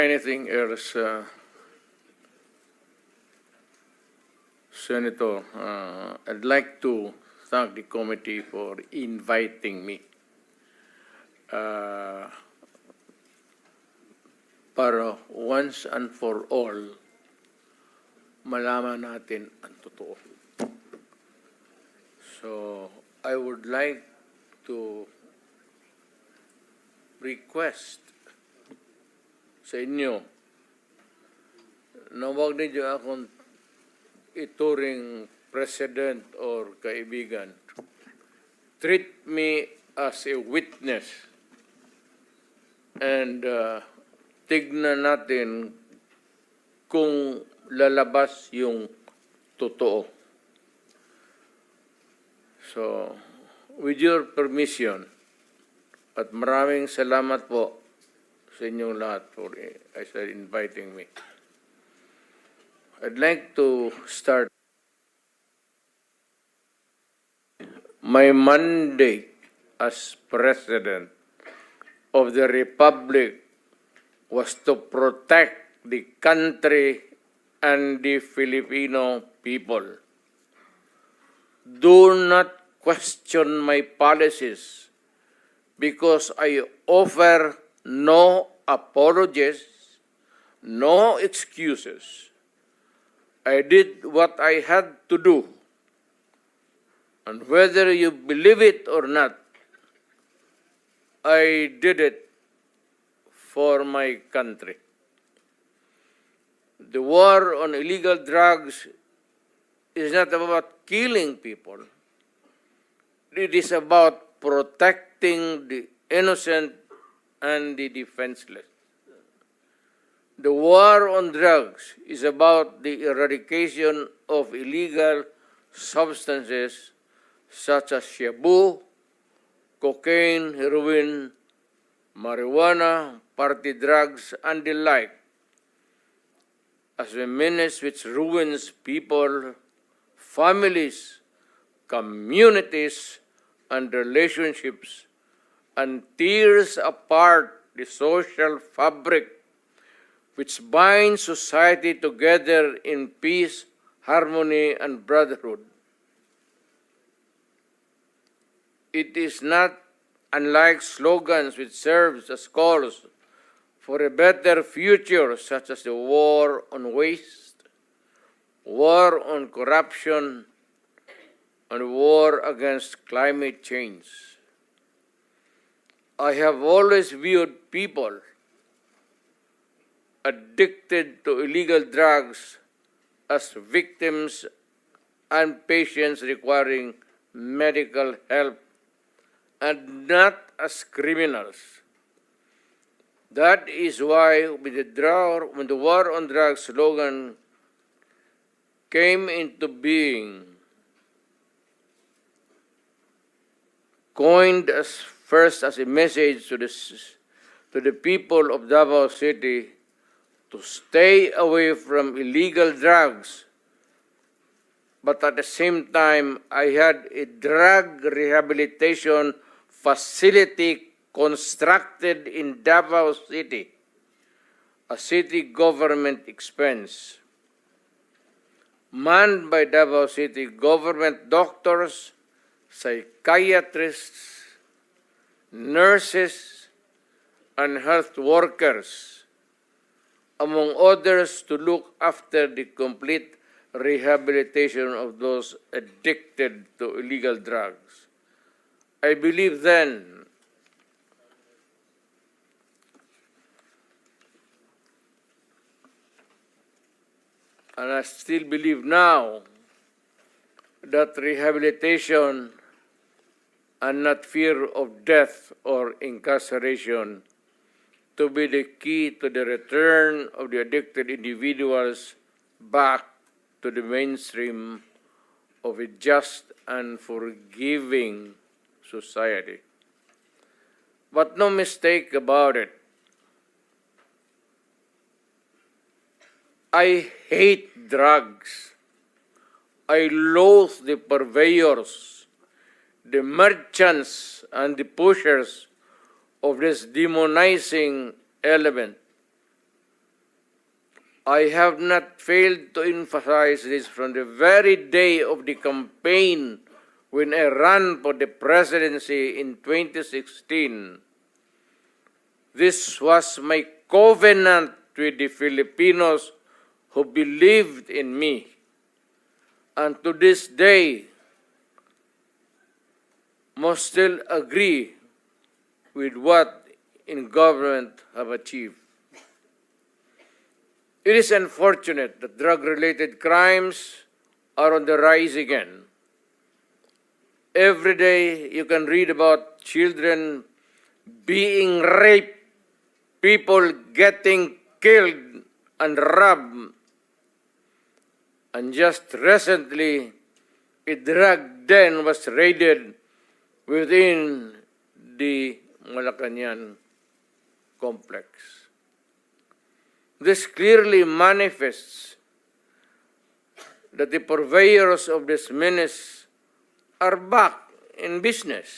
Anything else, Senator? I'd like to thank the committee for inviting me. Para once and for all, malaman natin ang totoo. So, I would like to request sa inyo na huwag ninyo akong ituring president or kaibigan. Treat me as a witness and tignan natin kung lalabas yung totoo. So, with your permission, at maraming salamat po sa inyong lahat for inviting me. I'd like to start. My mandate as President of the Republic was to protect the country and the Filipino people. Do not question my policies because I offer no apologies, no excuses. I did what I had to do. And whether you believe it or not, I did it for my country. The war on illegal drugs is not about killing people. It is about protecting the innocent and the defenseless. The war on drugs is about the eradication of illegal substances such as shabu, cocaine, heroin, marijuana, party drugs, and the like, as a menace which ruins people, families, communities, and relationships, and tears apart the social fabric which binds society together in peace, harmony, and brotherhood. It is not unlike slogans which serves as calls for a better future, such as the war on waste, war on corruption, and war against climate change. I have always viewed people addicted to illegal drugs as victims and patients requiring medical help and not as criminals. That is why when the war on drugs slogan came into being, coined first as a message to the people of Davao City to stay away from illegal drugs, but at the same time, I had a drug rehabilitation facility constructed in Davao City, a city government expense, manned by Davao City government doctors, psychiatrists, nurses, and health workers, among others, to look after the complete rehabilitation of those addicted to illegal drugs. I believe then and I still believe now that rehabilitation and not fear of death or incarceration to be the key to the return of the addicted individuals back to the mainstream of a just and forgiving society. But no mistake about it, I hate drugs. I loathe the purveyors, the merchants, and the pushers of this demonizing element. I have not failed to emphasize this from the very day of the campaign when I ran for the presidency in 2016. This was my covenant with the Filipinos who believed in me. And to this day, must still agree with what in government have achieved. It is unfortunate that drug-related crimes are on the rise again. Every day you can read about children being raped, people getting killed and robbed. And just recently, a drug den was raided within the Malacanang complex. This clearly manifests that the purveyors of this menace are back in business.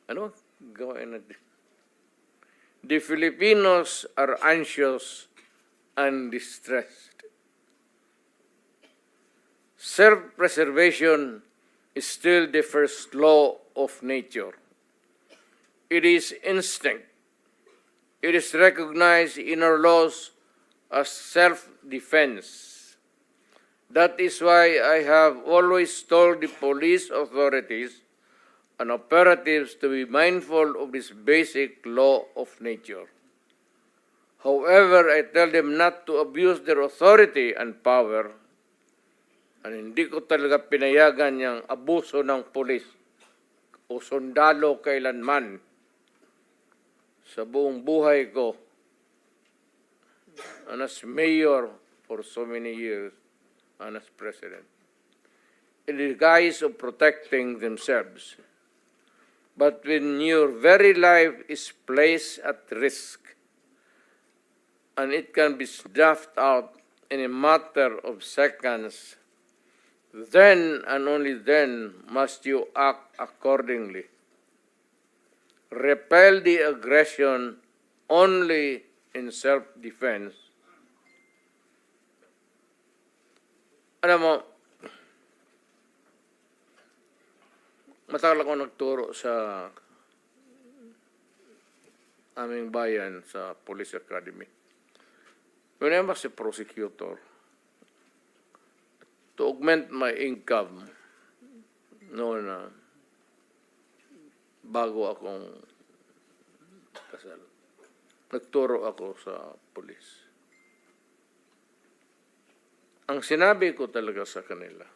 Ano? Gawin natin. The Filipinos are anxious and distressed. Self-preservation is still the first law of nature. It is instinct. It is recognized in our laws as self-defense. That is why I have always told the police authorities and operatives to be mindful of this basic law of nature. However, I tell them not to abuse their authority and power, and hindi ko talaga pinayagan yung abuso ng pulis o sundalo kailanman sa buong buhay ko and as mayor for so many years and as president, in the guise of protecting themselves. But when your very life is placed at risk and it can be snuffed out in a matter of seconds, then and only then must you act accordingly. Repel the aggression only in self-defense. Alam mo, matagal ako nagturo sa aming bayan sa Police Academy. When I was a prosecutor, to augment my income noon na bago akong kasal, nagturo ako sa police. Ang sinabi ko talaga sa kanila,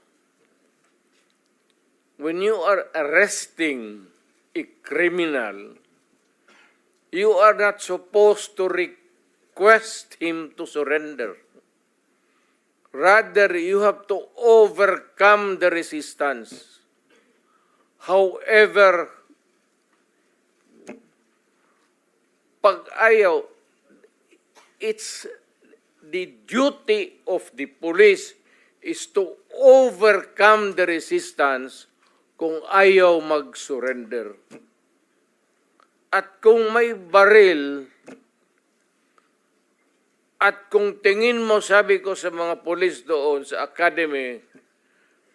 when you are arresting a criminal, you are not supposed to request him to surrender. Rather, you have to overcome the resistance. However, pag ayaw, it's the duty of the police is to overcome the resistance kung ayaw mag-surrender. At kung may baril, at kung tingin mo, sabi ko sa mga polis doon sa academy,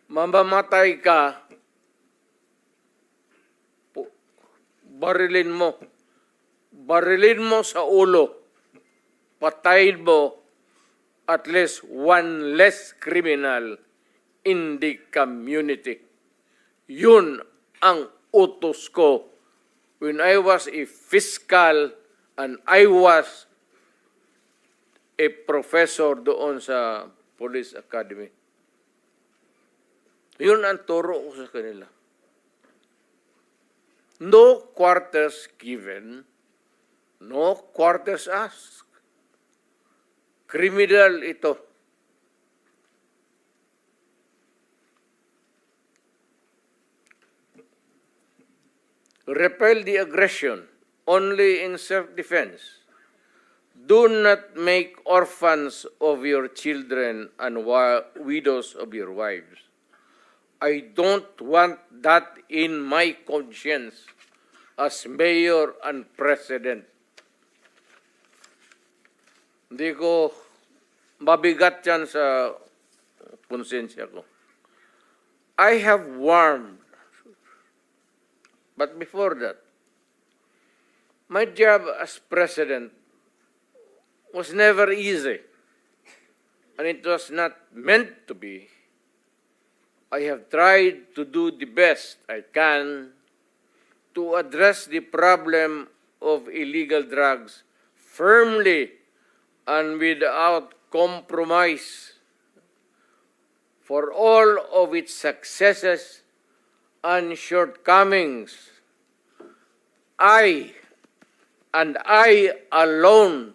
mamamatay ka, barilin mo. Barilin mo sa ulo. Patayin mo at least one less criminal in the community. Yun ang utos ko when I was a fiscal and I was a professor doon sa Police Academy. Yun ang turo ko sa kanila. No quarters given, no quarters asked. Criminal ito. Repel the aggression only in self-defense. Do not make orphans of your children and widows of your wives. I don't want that in my conscience. as mayor and president. Hindi ko mabigat yan sa konsensya ko. I have warned, but before that, my job as president was never easy, and it was not meant to be. I have tried to do the best I can to address the problem of illegal drugs firmly and without compromise. For all of its successes and shortcomings, I alone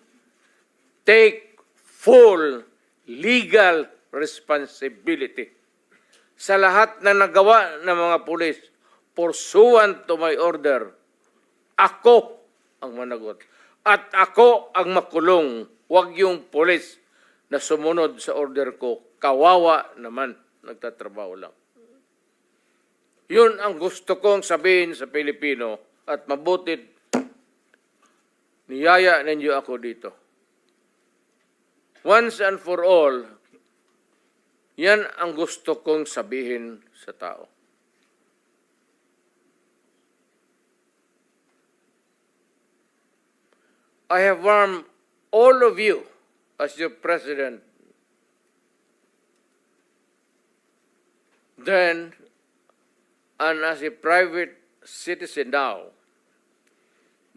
take full legal responsibility sa lahat na nagawa ng mga pulis pursuant to my order. Ako ang managot. At ako ang makulong. Huwag yung pulis na sumunod sa order ko. Kawawa naman, nagtatrabaho lang. Yun ang gusto kong sabihin sa Pilipino at mabutit niyaya ninyo ako dito. Once and for all, yan ang gusto kong sabihin sa tao. I have warned all of you as your president then and as a private citizen now.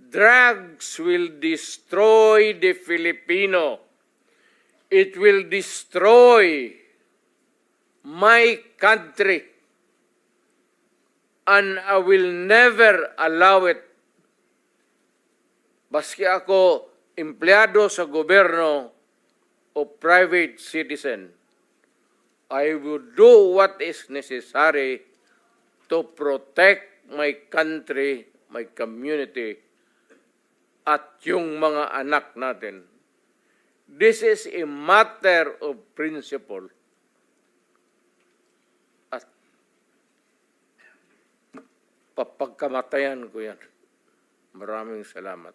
Drugs will destroy the Filipino. It will destroy my country. And I will never allow it. Baski ako empleyado sa gobyerno o private citizen, I will do what is necessary to protect my country, my community, at yung mga anak natin. This is a matter of principle. At papagkamatayan ko yan. Maraming salamat.